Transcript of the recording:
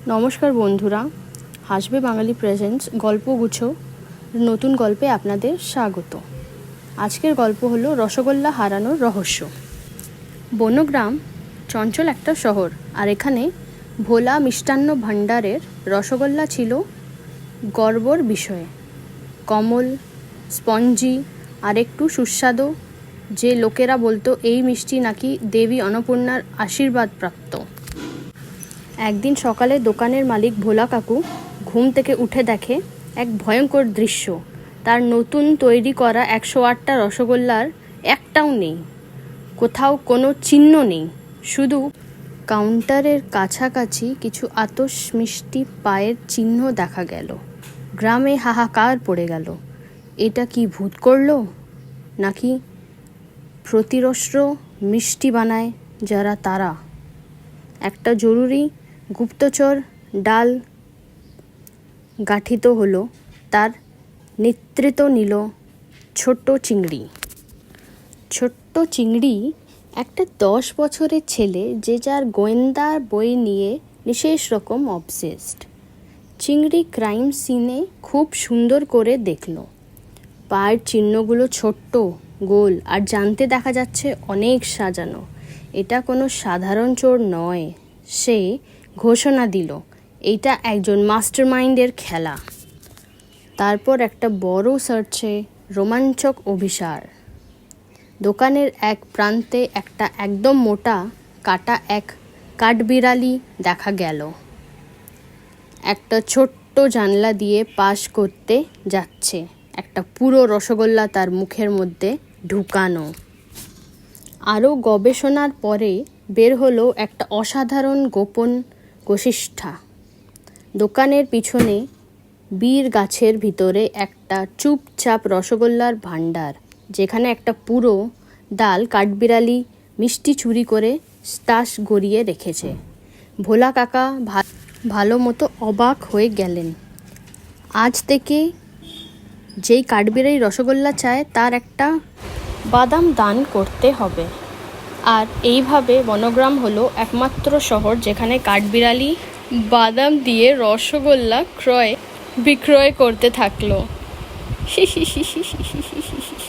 নমস্কার বন্ধুরা, হাসবে বাঙালি প্রেজেন্টস গল্পগুচ্ছ নতুন গল্পে আপনাদের স্বাগত। আজকের গল্প হলো রসগোল্লা হারানোর রহস্য। বনগ্রাম চঞ্চল একটা শহর, আর এখানে ভোলা মিষ্টান্ন ভাণ্ডারের রসগোল্লা ছিল গর্বর বিষয়। কমল, স্পঞ্জি আর একটু সুস্বাদু, যে লোকেরা বলতো এই মিষ্টি নাকি দেবী অন্নপূর্ণার আশীর্বাদ প্রাপ্ত। একদিন সকালে দোকানের মালিক ভোলা কাকু ঘুম থেকে উঠে দেখে এক ভয়ঙ্কর দৃশ্য। তার নতুন তৈরি করা 108টা রসগোল্লার একটাও নেই, কোথাও কোনো চিহ্ন নেই। শুধু কাউন্টারের কাছাকাছি কিছু আতশ মিষ্টি পায়ের চিহ্ন দেখা গেল। গ্রামে হাহাকার পড়ে গেল। এটা কি ভূত করলো, নাকি প্রতিরস্ত্র মিষ্টি বানায় যারা তারা? একটা জরুরি গুপ্তচর ডাল গাঠিত হলো, তার নেতৃত্ব নিল ছোট্ট চিংড়ি। ছোট্ট চিংড়ি একটা 10 বছরের ছেলে, যে যার গোয়েন্দা বই নিয়ে বিশেষ রকম অবসেসড। চিংড়ি ক্রাইম সিনে খুব সুন্দর করে দেখলো। পায়ের চিহ্নগুলো ছোট্ট, গোল আর জানতে দেখা যাচ্ছে অনেক সাজানো। এটা কোনো সাধারণ চোর নয়। সে ঘোষণা দিল এইটা একজন মাস্টারমাইন্ডের খেলা। তারপর একটা বড় সার্চে রোমাঞ্চক অভিসার। দোকানের এক প্রান্তে একটা একদম মোটা কাটা এক কাঠবিড়ালি দেখা গেল, একটা ছোট্ট জানলা দিয়ে পাস করতে যাচ্ছে। একটা পুরো রসগোল্লা তার মুখের মধ্যে ঢুকানো। আরও গবেষণার পরে বের হলো একটা অসাধারণ গোপন বৈশিষ্ট্য। দোকানের পিছনে বীর গাছের ভিতরে একটা চুপচাপ রসগোল্লার ভাণ্ডার, যেখানে একটা পুরো ডাল কাঠবিড়ালি মিষ্টি চুরি করে স্টাশ গড়িয়ে রেখেছে। ভোলা কাকা ভালো মতো অবাক হয়ে গেলেন। আজ থেকে যেই কাঠবিড়ালি রসগোল্লা চায় তার একটা বাদাম দান করতে হবে। আর এইভাবে বনগ্রাম হলো একমাত্র শহর যেখানে কাঠবিড়ালি বাদাম দিয়ে রসগোল্লা ক্রয় বিক্রয় করতে থাকলো।